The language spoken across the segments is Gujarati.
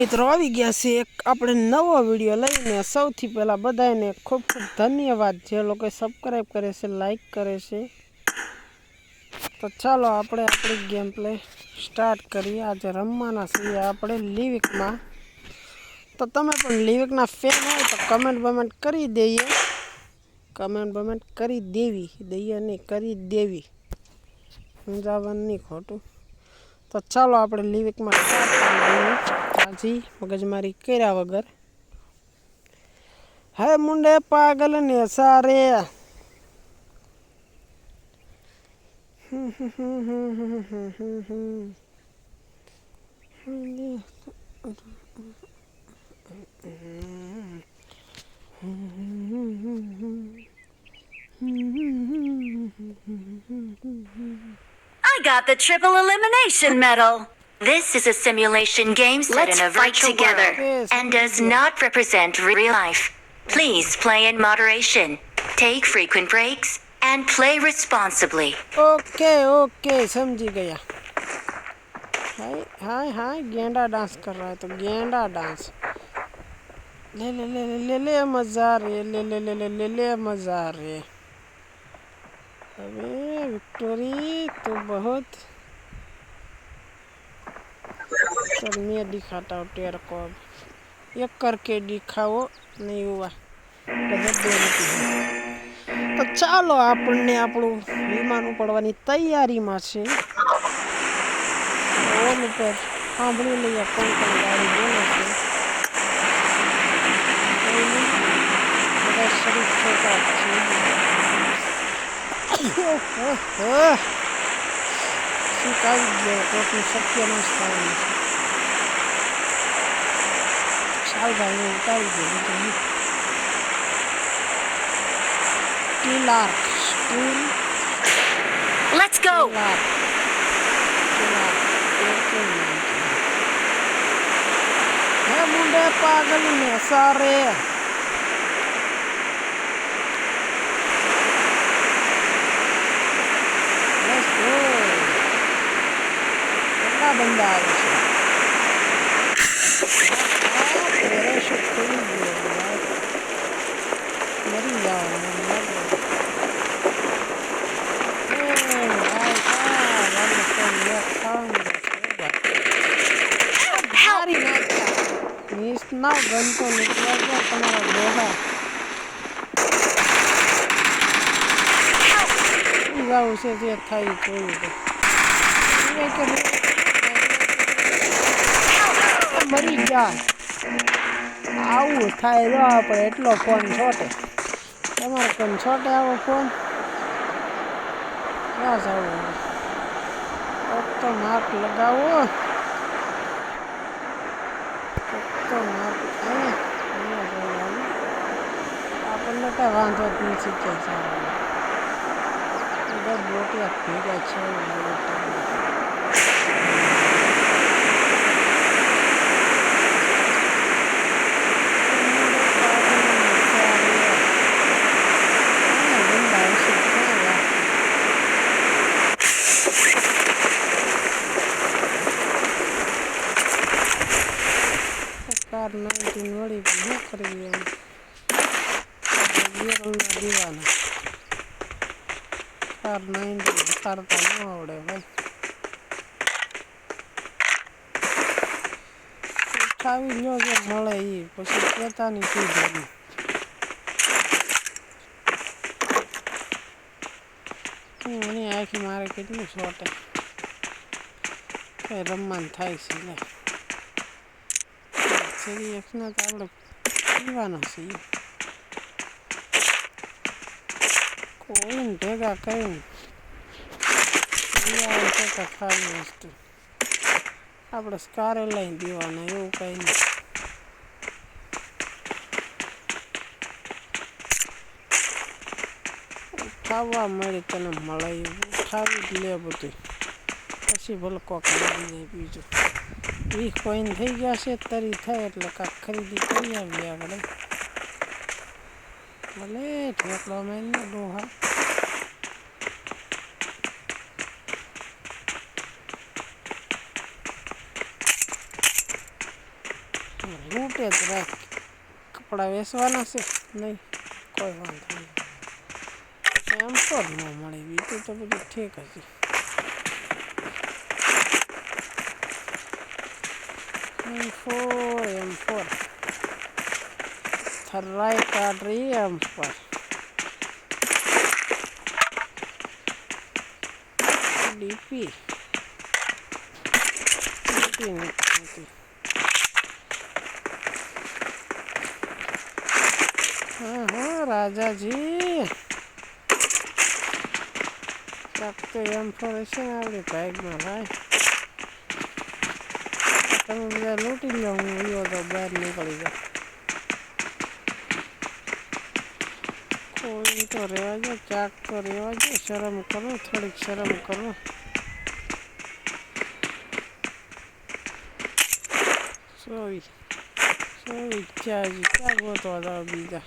મિત્રો આવી ગયા છે એક આપણે નવો વિડીયો લઈને સૌથી પહેલાં બધાને ખૂબ ખૂબ ધન્યવાદ જે લોકો સબસ્ક્રાઈબ કરે છે લાઈક કરે છે તો ચાલો આપણે આપણી ગેમ પ્લે સ્ટાર્ટ કરીએ આજે રમવાના છીએ આપણે લિવિકમાં તો તમે પણ લિવિકના ફેન હોય તો કમેન્ટ કરી દઈએ કમેન્ટ કરી દઈએ નહીં કરી દેવી સમજાવવાનું નહીં ખોટું તો ચાલો આપણે લિવિકમાં સ્ટાર્ટ કરી દઈએ હાજી મગજમારી કર્યા વગર હે મુંડે પાગલ ને સારે I got the triple elimination medal. This is a simulation game set in a virtual world and does not represent real life. Please play in moderation, take frequent breaks, and play responsibly. Okay समझी गया हाय हाय गेंडा डांस कर रहा है तो गेंडा डांस ले ले ले ले ले ले मजा रे ले ले ले ले ले ले मजा रे अबे विक्टोरी तो बहुत चल मैं दिखाता हूँ तेरे को अब एक करके दिखाओ नहीं हुआ તો ચાલો આપણને આપણું વિમાન ઉપાડવાની તૈયારીમાં છે ઓલ ઉપર સાંભળી લઈએ કોણ કોણ ગાડી બોલે છે બધા શરીફ છોકરા છે શું કાવી ગયો કોઈનું શક્ય ન થવાનું છે ચાલ ભાઈ ઉતારી ગયો બીજું Let's go. है मुंडे पागल में सारे Let's go. કેટલા બંદા આવે છે પેરાશૂટ ખોલી ગયો મરી જવાનું ના ગન તો નીકળવા ગયો તમારા ડોહા જાવું છે જે થાય જોયું તો મરી જા આવું થાય જો આપણે એટલો ફોન છોટે તમારે કોણ છોટે આવો ફોન ક્યાં જવું તો માર્ક લગાવો તો માર્ક આપણને કાંઈ વાંધો જ નથી કે બધા બોટિયા ભેગા છે કાર 19 વળી શું કરી દીવાના કાર 19 ઉતારતા ન આવડે ભાઈ ઉઠાવી લો જે મળે એ પછી કહેતા નહીં કીધું એની આખી મારે કેટલું શોર્ટ કઈ રમવાનું થાય છે ને સેરી એક્સના તો આપણે પીવાના છીએ કોઈને ભેગા કરીને ખાલી વસ્તુ આપણે સ્કારે લઈને પીવાના એવું કંઈ નહીં ઉઠાવવા મળે તને મળે ઉઠાવી જ લે બધું પછી ભલે કોક લઈ જાય બીજું 20 કોઈન થઈ ગયા છે તરી થાય એટલે કાંક ખરીદી કરી આવી આગળ ભલે ઠેકડો મેલને ડોહા લૂંટે જ રાખ. કપડાં વેચવાના છે નહીં, કોઈ વાંધો નહીં. એમ તો જ ન મળે, બીજું તો બધું ઠીક હશે. M4 થરાઈ કાઢ રહી M4 ડીપી નથી. હા રાજાજી ક્યાંક તો M4 હશે ને આપણી બાઇકમાં ભાઈ. તમે બધા લૂંટી લો, હું વિયો તો બહાર નીકળી જાઉં. કોઈ તો રહેવા દો, ક્યાંક તો રહેવા દો. શરમ કરો, થોડીક શરમ કરો. શું ઈચ્છા હજી ક્યાં ગોતવા હતા બીજા?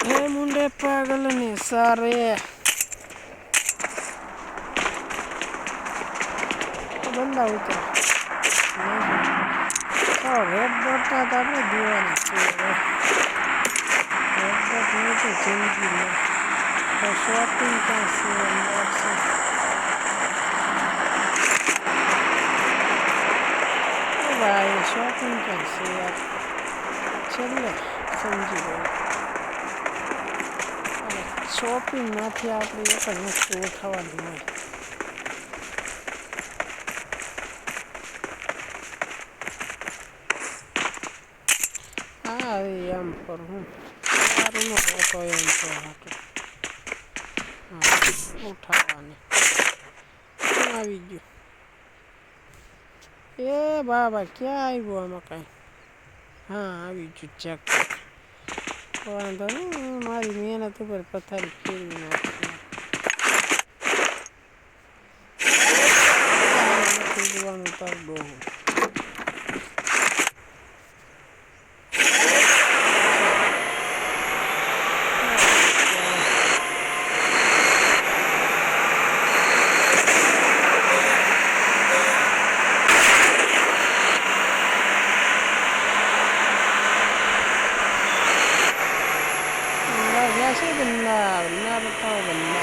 હે મુંડે પાગલ ને સારે બંદા ઉતર. રેડ ડોટ ના તો આપણે દીવાના છીએ. રેડ ડોટ નહીં તો જિંદગી નહીં. તો શોપિંગ ક્યાં છે? અંદર છે. ભાઈ શોપિંગ ક્યાં છે યાર? છેલ્લે સમજી ગયો. શોપિંગમાંથી આપણે એક જ વસ્તુ ઉઠાવવાની હોય. હા એમ પર હું સારું ન હોતો એમ તો હતો. હા ઉઠાવવાની આવી ગયું. એ બાબા ક્યાં આવ્યું આમાં કાંઈ? હા આવી ગયું ચેક. વાંધો નહીં, મારી મહેનત ઉપર પથારી ફેરવી નાખી. જોવાનું તાર ડોહું. बंदा बताओ बंदा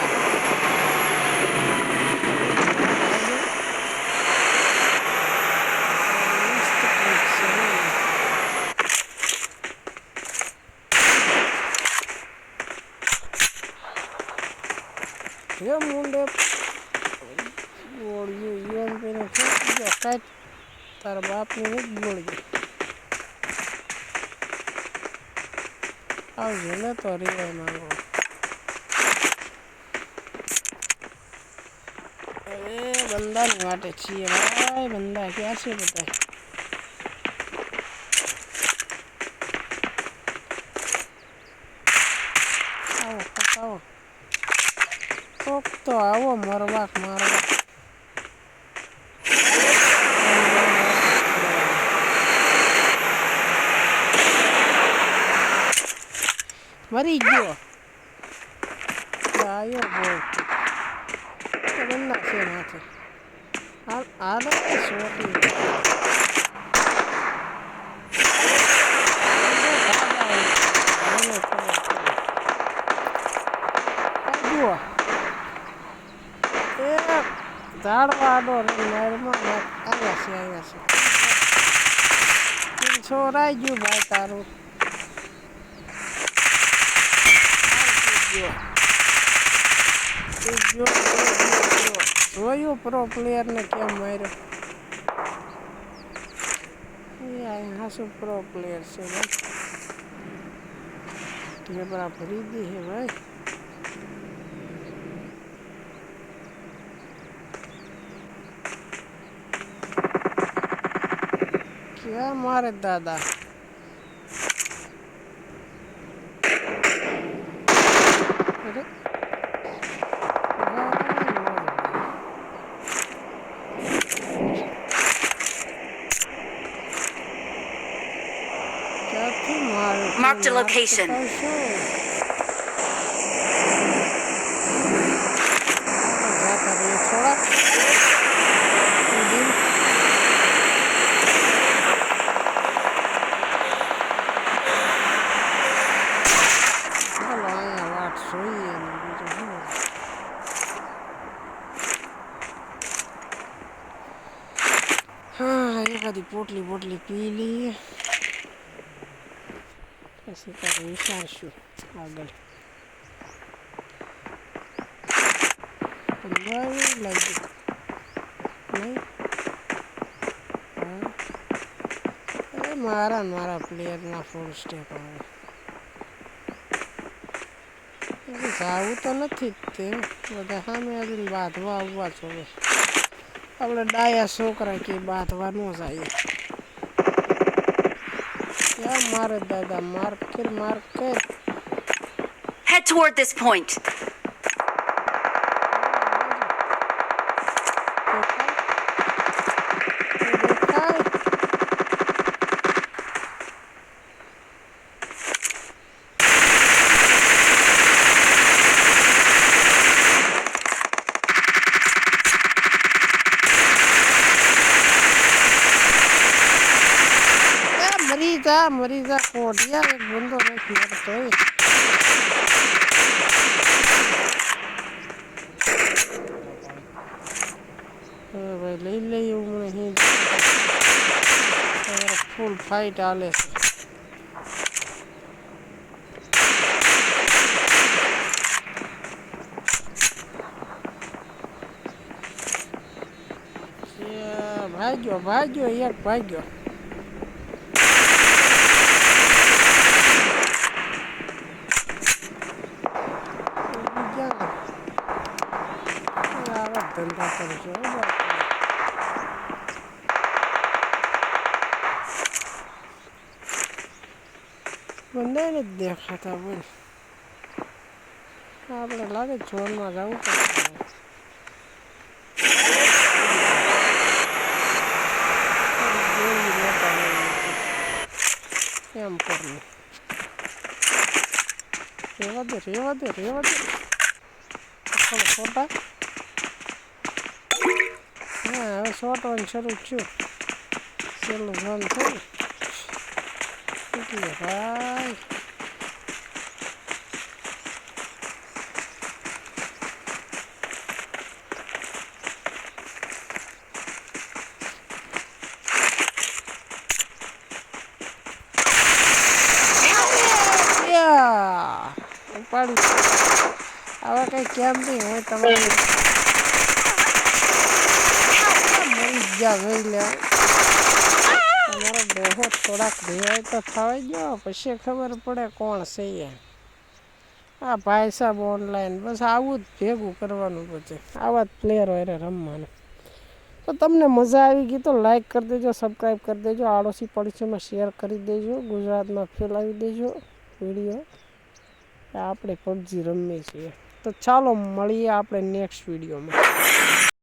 ये मुंडे बोलियो यूएन पे ने काट तार बाप ने नहीं बोल गया आओ झेले तो रिवाय मांगो अरे बंदा नहीं वाटे चाहिए भाई बंदा क्या से बताए आओ पकाओ तो आओ मरवा मारवा मरी गयो आयो बहुत बंदा से माथे आधा सोटी झाड़वाडो नहरमा આવ્યા છે છોરાઈ ગયું ભાઈ તારું જોયું પ્રો પ્લેયર ને કેમ માર્યો હા શું પ્રો પ્લેયર છે ભાઈ ઢેબરા ભરી દી હે ભાઈ क्या मारे दादा अरे Marked a location. હા એકાદી પોટલી પી લઈએ પછી કાંઈક વિચારશું આગળ લાગ્યું નહીં હા એ મારા પ્લેયરના ફૂલ સ્ટેપ આવે જાવું તો નથી જ તે બધા સામે આવીને બાંધવા આવવા જોવે આપણે ડાયા છોકરા કે બાંધવા ન જાય યા મારે દાદા માર કર Head toward this point. દેખાય મરી જા કોઢિયા એક બંદો નથી મરતો ભાઈ લઈ લઈએ એવું નહીં ફૂલ ફાઇટ હાલે છે ભાગ્યો એક ભાગ્યો ધંધા કરશો બંને જ દેખાતા બોલ આપણે લાગે ઝોનમાં જવું પડશે એમ કરવું રેવા દે ખોટા હા હવે શોટવાનું શરૂ થયું છેલ્લું ઝોન થયું એટલે ભાઈ ઉપાડી આવા કઈ કેમ્પિંગ હોય તમારે મરી ગયા જોઈ લે તમારો ડોહો થોડાક ભેવાય તો થવાઈ ગયો પછી ખબર પડે કોણ છે આ ભાઈ સાહેબ ઓનલાઈન બસ આવું જ ભેગું કરવાનું પછી આવા જ પ્લેયર હોય રમવાનું તો તમને મજા આવી ગઈ તો લાઈક કરી દેજો સબસ્ક્રાઈબ કરી દેજો આડોશી પડોશીમાં શેર કરી દેજો ગુજરાતમાં ફેલાવી દેજો વિડીયો આપણે પબજી રમીએ છીએ તો ચાલો મળીએ આપણે નેક્સ્ટ વિડીયોમાં